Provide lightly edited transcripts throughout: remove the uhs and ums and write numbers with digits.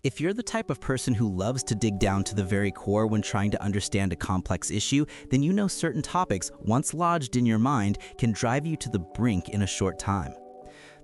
If you're the type of person who loves to dig down to the very core when trying to understand a complex issue, then you know certain topics, once lodged in your mind, can drive you to the brink in a short time.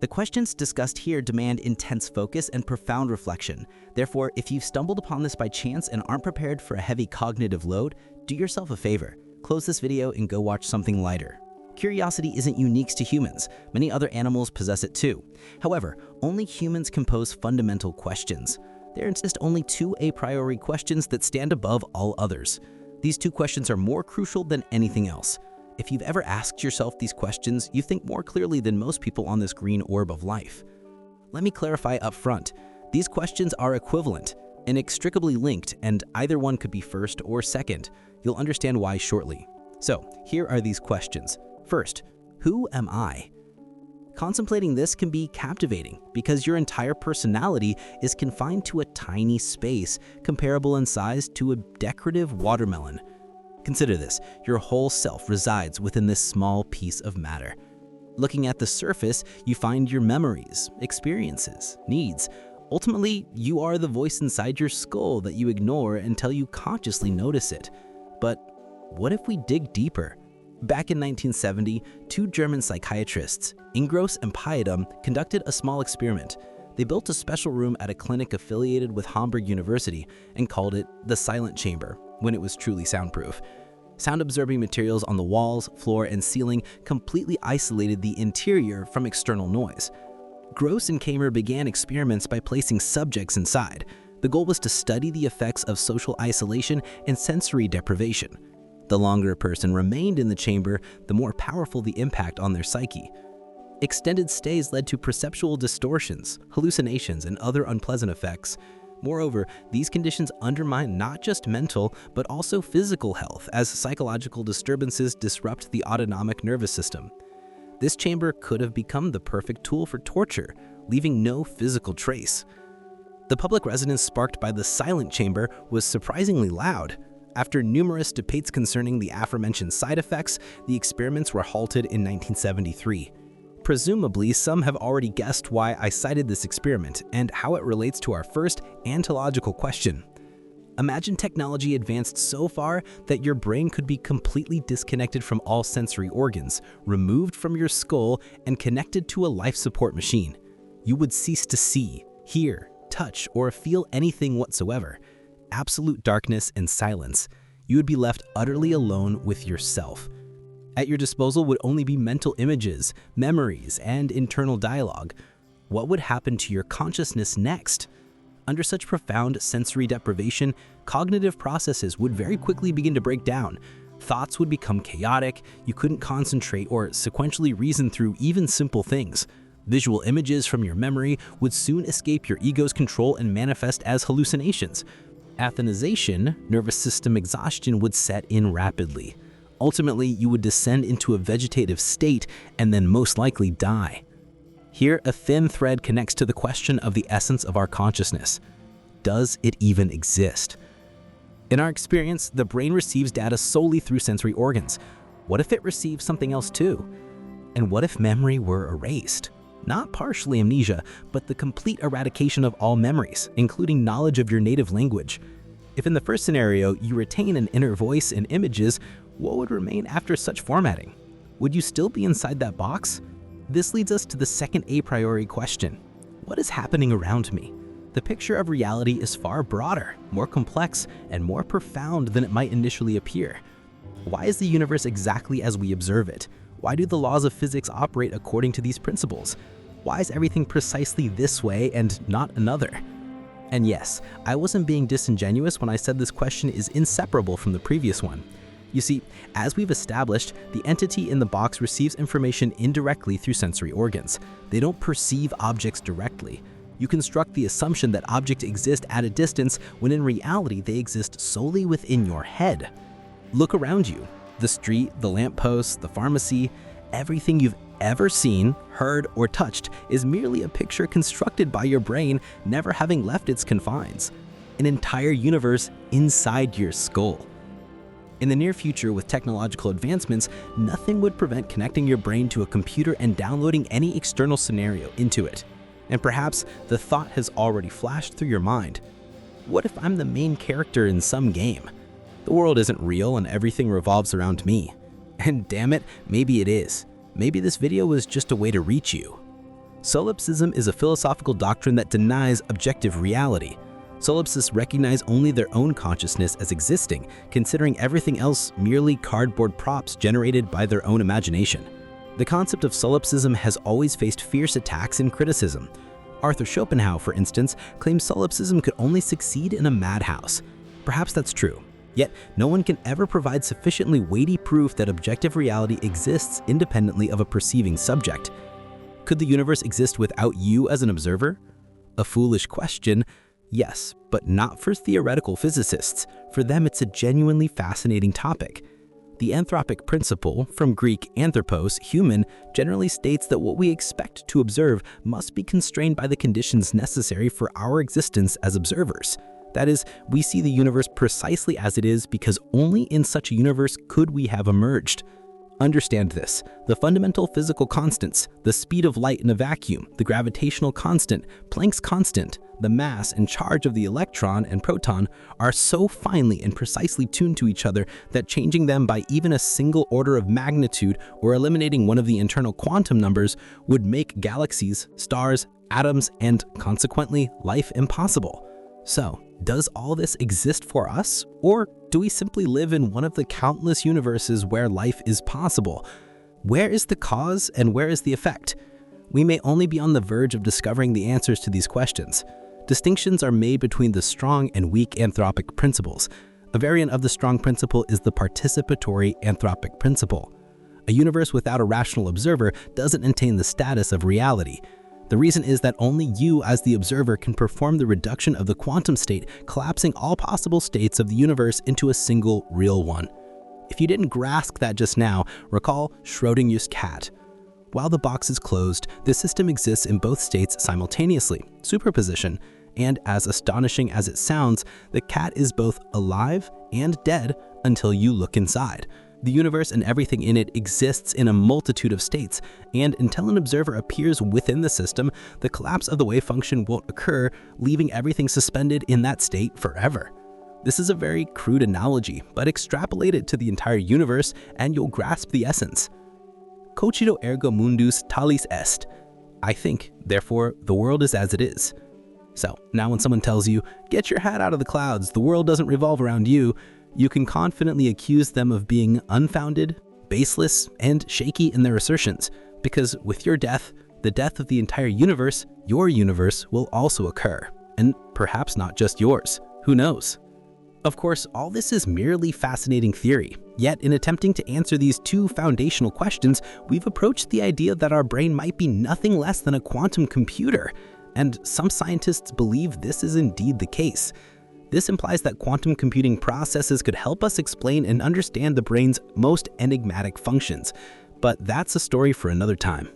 The questions discussed here demand intense focus and profound reflection. Therefore, if you've stumbled upon this by chance and aren't prepared for a heavy cognitive load, do yourself a favor. Close this video and go watch something lighter. Curiosity isn't unique to humans. Many other animals possess it too. However, only humans can pose fundamental questions. There exist only two a priori questions that stand above all others. These two questions are more crucial than anything else. If you've ever asked yourself these questions, you think more clearly than most people on this green orb of life. Let me clarify up front. These questions are equivalent, inextricably linked, and either one could be first or second. You'll understand why shortly. So, here are these questions. First, who am I? Contemplating this can be captivating because your entire personality is confined to a tiny space comparable in size to a decorative watermelon. Consider this, your whole self resides within this small piece of matter. Looking at the surface, you find your memories, experiences, needs. Ultimately, you are the voice inside your skull that you ignore until you consciously notice it. But what if we dig deeper? Back in 1970, two German psychiatrists, Ingros and Piedum, conducted a small experiment. They built a special room at a clinic affiliated with Hamburg University and called it the silent chamber, when it was truly soundproof. Sound-absorbing materials on the walls, floor, and ceiling completely isolated the interior from external noise. Gross and Kamer began experiments by placing subjects inside. The goal was to study the effects of social isolation and sensory deprivation. The longer a person remained in the chamber, the more powerful the impact on their psyche. Extended stays led to perceptual distortions, hallucinations, and other unpleasant effects. Moreover, these conditions undermine not just mental, but also physical health as psychological disturbances disrupt the autonomic nervous system. This chamber could have become the perfect tool for torture, leaving no physical trace. The public resonance sparked by the silent chamber was surprisingly loud. After numerous debates concerning the aforementioned side effects, the experiments were halted in 1973. Presumably, some have already guessed why I cited this experiment and how it relates to our first ontological question. Imagine technology advanced so far that your brain could be completely disconnected from all sensory organs, removed from your skull, and connected to a life support machine. You would cease to see, hear, touch, or feel anything whatsoever. Absolute darkness and silence. You would be left utterly alone with yourself. At your disposal would only be mental images, memories, and internal dialogue. What would happen to your consciousness next? Under such profound sensory deprivation, cognitive processes would very quickly begin to break down. Thoughts would become chaotic, you couldn't concentrate or sequentially reason through even simple things. Visual images from your memory would soon escape your ego's control and manifest as hallucinations. Athenization, nervous system exhaustion, would set in rapidly. Ultimately, you would descend into a vegetative state and then most likely die. Here, a thin thread connects to the question of the essence of our consciousness. Does it even exist? In our experience, the brain receives data solely through sensory organs. What if it receives something else too? And what if memory were erased? Not partially amnesia, but the complete eradication of all memories, including knowledge of your native language. If in the first scenario you retain an inner voice and images, what would remain after such formatting? Would you still be inside that box? This leads us to the second a priori question. What is happening around me? The picture of reality is far broader, more complex, and more profound than it might initially appear. Why is the universe exactly as we observe it? Why do the laws of physics operate according to these principles? Why is everything precisely this way and not another? And yes, I wasn't being disingenuous when I said this question is inseparable from the previous one. You see, as we've established, the entity in the box receives information indirectly through sensory organs. They don't perceive objects directly. You construct the assumption that objects exist at a distance when in reality they exist solely within your head. Look around you. The street, the lamppost, the pharmacy, everything you've ever seen, heard, or touched is merely a picture constructed by your brain, never having left its confines. An entire universe inside your skull. In the near future, with technological advancements, nothing would prevent connecting your brain to a computer and downloading any external scenario into it. And perhaps the thought has already flashed through your mind. What if I'm the main character in some game? The world isn't real and everything revolves around me. And damn it, maybe it is. Maybe this video was just a way to reach you. Solipsism is a philosophical doctrine that denies objective reality. Solipsists recognize only their own consciousness as existing, considering everything else merely cardboard props generated by their own imagination. The concept of solipsism has always faced fierce attacks and criticism. Arthur Schopenhauer, for instance, claims solipsism could only succeed in a madhouse. Perhaps that's true. Yet, no one can ever provide sufficiently weighty proof that objective reality exists independently of a perceiving subject. Could the universe exist without you as an observer? A foolish question, yes, but not for theoretical physicists. For them, it's a genuinely fascinating topic. The anthropic principle, from Greek anthropos, human, generally states that what we expect to observe must be constrained by the conditions necessary for our existence as observers. That is, we see the universe precisely as it is because only in such a universe could we have emerged. Understand this: the fundamental physical constants, the speed of light in a vacuum, the gravitational constant, Planck's constant, the mass and charge of the electron and proton are so finely and precisely tuned to each other that changing them by even a single order of magnitude or eliminating one of the internal quantum numbers would make galaxies, stars, atoms, and consequently life impossible. So, does all this exist for us, or do we simply live in one of the countless universes where life is possible? Where is the cause and where is the effect? We may only be on the verge of discovering the answers to these questions. Distinctions are made between the strong and weak anthropic principles. A variant of the strong principle is the participatory anthropic principle. A universe without a rational observer doesn't attain the status of reality. The reason is that only you as the observer can perform the reduction of the quantum state, collapsing all possible states of the universe into a single real one. If you didn't grasp that just now, recall Schrödinger's cat. While the box is closed, the system exists in both states simultaneously, superposition, and as astonishing as it sounds, the cat is both alive and dead until you look inside. The universe and everything in it exists in a multitude of states, and until an observer appears within the system, the collapse of the wave function won't occur, leaving everything suspended in that state forever. This is a very crude analogy, but extrapolate it to the entire universe and you'll grasp the essence. Cogito ergo mundus talis est. I think, therefore, the world is as it is. So, now when someone tells you, get your hat out of the clouds, the world doesn't revolve around you, you can confidently accuse them of being unfounded, baseless, and shaky in their assertions, because with your death, the death of the entire universe, your universe will also occur. And perhaps not just yours. Who knows? Of course, all this is merely fascinating theory. Yet, in attempting to answer these two foundational questions, we've approached the idea that our brain might be nothing less than a quantum computer. And some scientists believe this is indeed the case. This implies that quantum computing processes could help us explain and understand the brain's most enigmatic functions. But that's a story for another time.